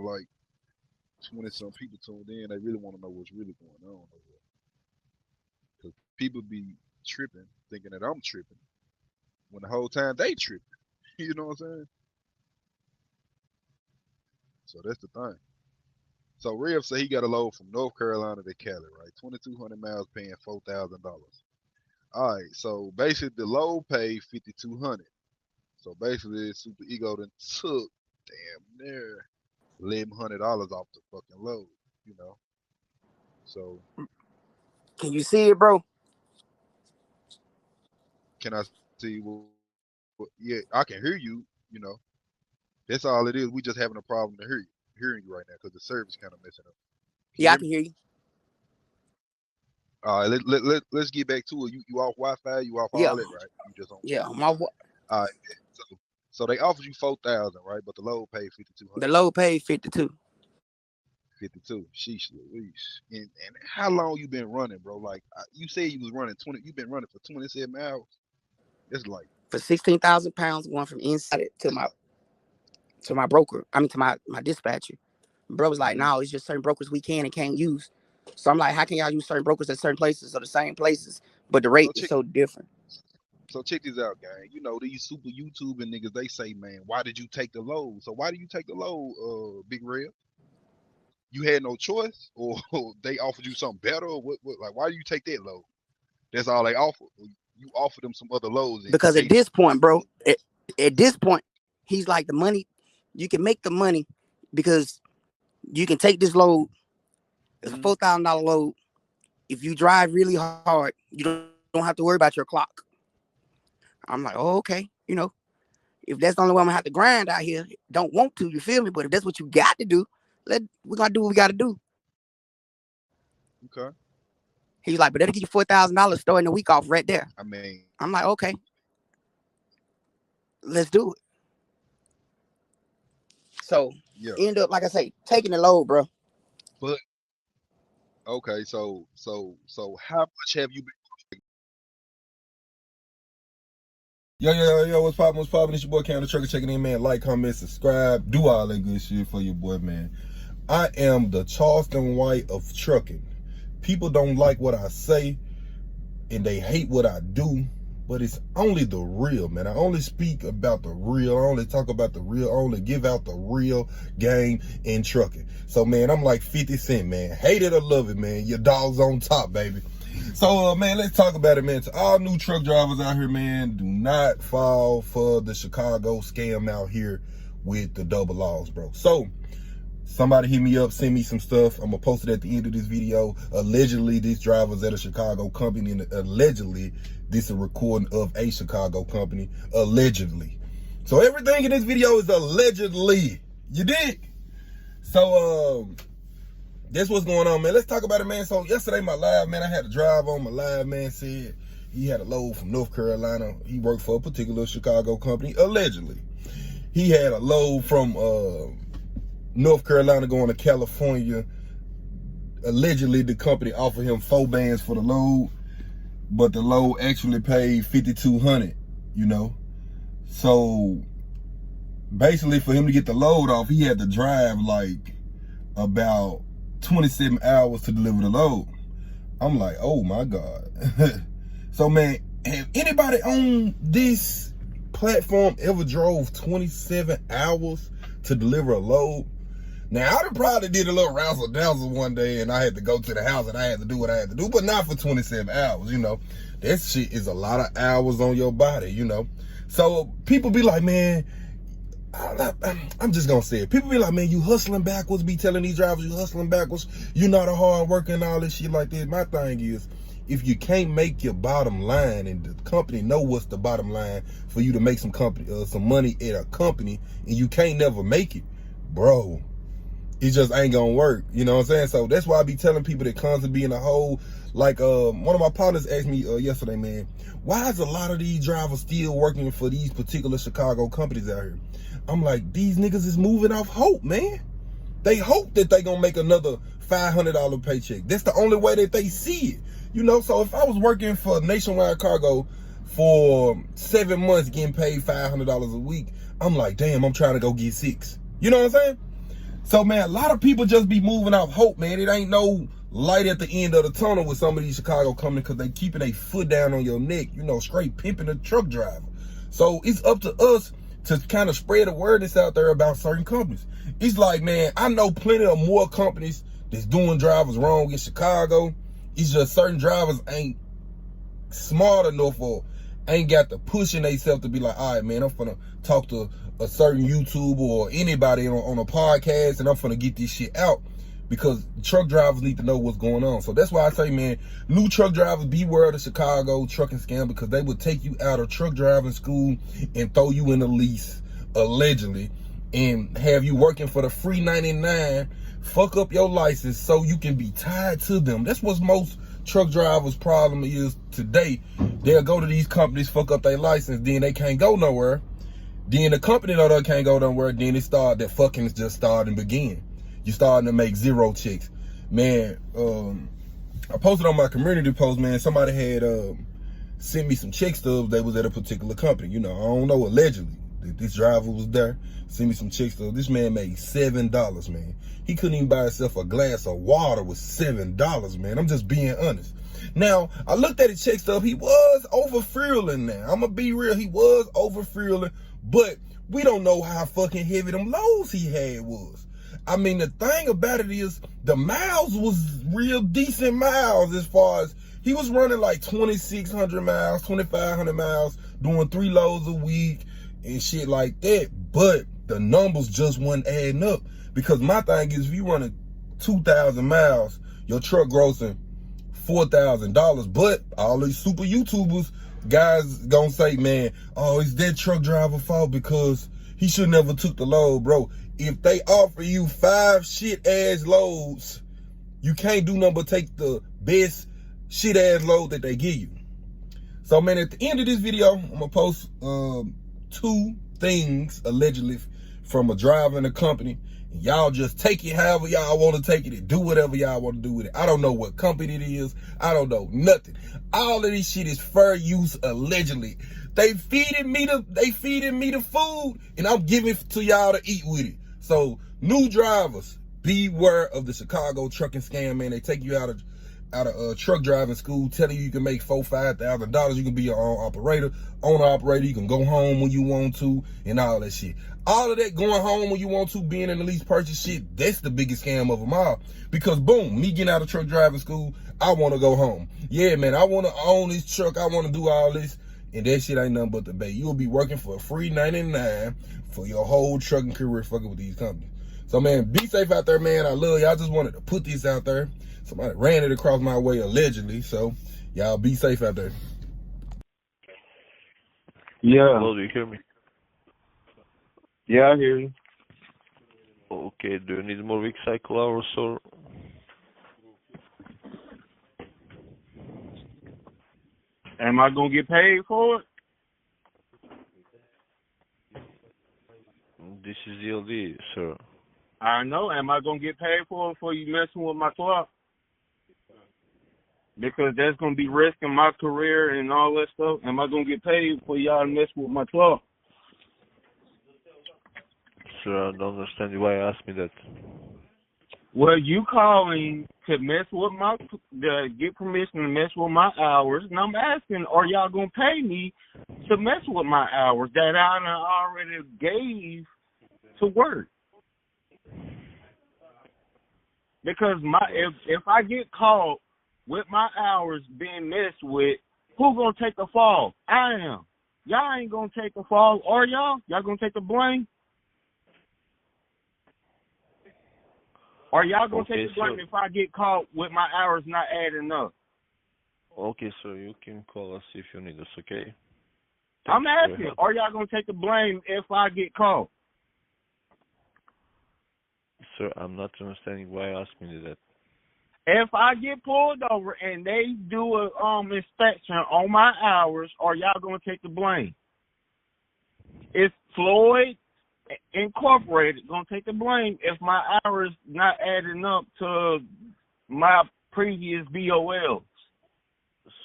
like 20 some people tuned in. They really want to know what's really going on over there. Because people be tripping, thinking that I'm tripping, when the whole time they tripping. You know what I'm saying? So that's the thing. So Rev said he got a load from North Carolina to Cali, right? 2,200 miles, paying $4,000. All right. So basically, the load paid 5,200. So basically, Super Ego then took damn near $1,100 off the fucking load. You know. So Can you see it, bro? can I see what? Yeah, I can hear you. You know. That's all it is. We just having a problem to hearing you right now because the service kind of messing up. Can you Yeah, I hear me? can hear you. All right, let's get back to it. You off Wi-Fi? You off Yeah, all that, right? You just on yeah. Bluetooth. All right. So they offered you 4,000, right? But the load paid 5,200. The low paid 52. 52. Sheesh Louise. And how long you been running, bro? Like you said, you was running 20. You been running for 27 hours. It's like For 16,000 pounds going from inside it to my broker. I mean to my dispatcher. Bro was like, mm-hmm. no, it's just certain brokers we can and can't use. So I'm like, how can y'all use certain brokers at certain places or the same places, but the rate So is check so different? so check this out, gang. You know these super YouTube and niggas. They say, man, why did you take the load? So why did you take the load, Big Red? You had no choice, or they offered you something better, or what? Like, why do you take that load? That's all they offer. You offer them some other loads, and Because at they this point, bro, at this point, he's like, the money, you can make the money because you can take this load. It's a $4,000 load. If you drive really hard, you don't have to worry about your clock. I'm like, oh, okay. If that's the only way I'm gonna have to grind out here, don't want to, you feel me? But if that's what you got to do, we're gonna do what we gotta do. okay. He's like, but that'll give you $4,000 starting the week off right there. I mean, I'm like, okay, let's do it. So yeah, end up, like I say, taking the load, bro. but okay. So how much have you been? Yo, what's poppin', what's poppin'? It's your boy Cam the Trucker checking in, man. Like, comment, subscribe, do all that good shit for your boy, man. I am the Charleston White of trucking. People don't like what I say, and they hate what I do, but it's only the real, man. I only speak about the real. I only talk about the real. I only give out the real game in trucking. So, man, I'm like 50 Cent, man. Hate it or love it, man. Your dog's on top, baby. So, man, let's talk about it, man. To all new truck drivers out here, man, do not fall for the Chicago scam out here with the double laws, bro. So, somebody hit me up, send me some stuff. I'm going to post it at the end of this video. Allegedly, this driver's at a Chicago company, and allegedly, this is a recording of a Chicago company. Allegedly. So, everything in this video is allegedly. You dig? So, that's what's going on, man. Let's talk about it, man. So yesterday, my live, man, I had to drive on. My live man said he had a load from North Carolina. He worked for a particular Chicago company, allegedly. He had a load from North Carolina going to California. Allegedly, the company offered him 4 bands for the load, but the load actually paid $5,200, you know. So basically, for him to get the load off, he had to drive like about 27 hours to deliver the load. I'm like, oh my God. So, man, have anybody on this platform ever drove 27 hours to deliver a load? Now, I probably did a little razzle-dazzle one day and I had to go to the house and I had to do what I had to do, but not for 27 hours, you know. That shit is a lot of hours on your body, you know. So people be like, man, I'm just gonna say it. People be like, man, you hustling backwards, be telling these drivers you hustling backwards, you're not a hard worker and all this shit like that. My thing is, if you can't make your bottom line and the company know what's the bottom line for you to make some money at a company and you can't never make it, bro, it just ain't gonna work. You know what I'm saying? So that's why I be telling people that constantly be in a hole. Like one of my partners asked me yesterday, man, why is a lot of these drivers still working for these particular Chicago companies out here? I'm like, these niggas is moving off hope, man. They hope that they gonna make another $500 paycheck. That's the only way that they see it. You know, so if I was working for Nationwide Cargo for 7 months getting paid $500 a week, I'm like, damn, I'm trying to go get 6. You know what I'm saying? So, man, a lot of people just be moving off hope, man. It ain't no light at the end of the tunnel with some of these Chicago companies because they keeping a foot down on your neck, you know, straight pimping a truck driver. So it's up to us to kind of spread awareness out there about certain companies. It's like, man, I know plenty of more companies that's doing drivers wrong in Chicago. It's just certain drivers ain't smart enough or ain't got the pushing themselves to be like, all right, man, I'm finna talk to a certain YouTuber or anybody on a podcast and I'm finna get this shit out, because truck drivers need to know what's going on. So that's why I say, man, new truck drivers, beware of the Chicago trucking scam, because they will take you out of truck driving school and throw you in a lease, allegedly, and have you working for the free 99, fuck up your license so you can be tied to them. That's what most truck drivers' problem is today. They'll go to these companies, fuck up their license, then they can't go nowhere. Then the company know they can't go nowhere, then it start, that fucking is just starting to begin. You starting to make zero checks. Man, I posted on my community post, man, somebody had sent me some check stubs. They was at a particular company. You know, I don't know, allegedly, that this driver was there, sent me some check stubs. This man made $7, man. He couldn't even buy himself a glass of water with $7, man. I'm just being honest. Now, I looked at his check stub. He was over-fueling now. I'm going to be real. He was over-fueling, but we don't know how fucking heavy them loads he had was. I mean, the thing about it is the miles was real decent miles, as far as he was running like 2,600 miles, 2,500 miles, doing 3 loads a week and shit like that. But the numbers just wasn't adding up, because my thing is, if you running 2,000 miles, your truck grossing $4,000. But all these super YouTubers, guys gonna say, man, oh, it's that truck driver fault because he should never took the load. Bro, if they offer you 5 shit ass loads, you can't do nothing but take the best shit ass load that they give you. So, man, at the end of this video, I'm gonna post 2 things allegedly from a driver in a company. Y'all just take it however y'all want to take it and do whatever y'all want to do with it. I don't know what company it is. I don't know nothing. All of this shit is fair use, allegedly. They feeding me the food, and I'm giving it to y'all to eat with it. So, new drivers, beware of the Chicago trucking scam, man. They take you out of truck driving school, telling you can make $4,000-$5,000. You can be your own operator, owner operator. You can go home when you want to, and all that shit. All of that going home when you want to, being in the lease purchase shit, that's the biggest scam of them all. Because boom, me getting out of truck driving school, I want to go home. Yeah, man, I want to own this truck. I want to do all this. And that shit ain't nothing but the bait. You'll be working for a free 99 for your whole trucking career, fucking with these companies. So, man, be safe out there, man. I love you. I just wanted to put this out there. Somebody ran it across my way, allegedly. So, y'all be safe out there. Yeah. Hello, do you hear me? Yeah, I hear you. Okay, do you need more week cycle hours or? Am I gonna get paid for it? This is DLD, sir. I know. Am I gonna get paid for it for you messing with my clock? Because that's gonna be risking my career and all that stuff. Am I gonna get paid for y'all to mess with my clock? Sir, I don't understand why you asked me that. Well, you calling to mess with to get permission to mess with my hours, and I'm asking, are y'all gonna pay me to mess with my hours that I already gave to work? Because if I get caught with my hours being messed with, who gonna take the fall? I am. Y'all ain't gonna take the fall, are y'all? Y'all gonna take the blame? Or y'all gonna take the blame if I get caught with my hours not adding up? Okay, sir, you can call us if you need us, okay? I'm asking, are y'all gonna take the blame if I get caught? Sir, I'm not understanding why you asked me that. If I get pulled over and they do a inspection on my hours, are y'all gonna take the blame? Is Floyd Incorporated gonna take the blame if my hours not adding up to my previous BOLs?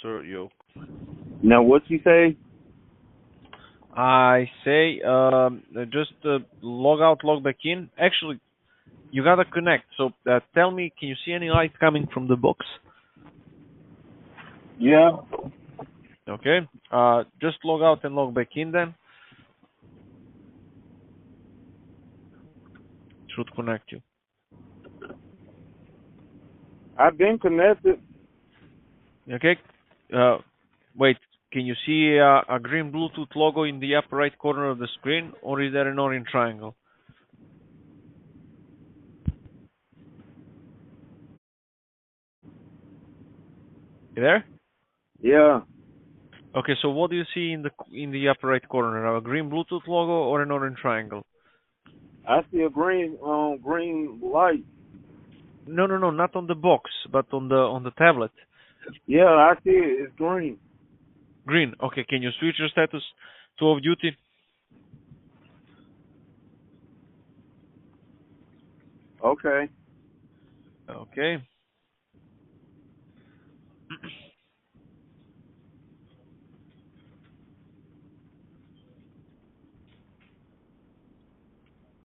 Sir, yo. Now, what's he say? I say just log out, log back in. Actually, You gotta connect. So tell me, can you see any light coming from the box? Yeah. Okay. Just log out and log back in then. Should connect you. I've been connected. Okay. Wait. Can you see a green Bluetooth logo in the upper right corner of the screen, or is there an orange triangle? You there? Yeah. Okay. So what do you see in the upper right corner? A green Bluetooth logo or an orange triangle? I see a green light. No, not on the box, but on the tablet. Yeah, I see it. It's green. Green. Okay. Can you switch your status to off duty? Okay. Okay.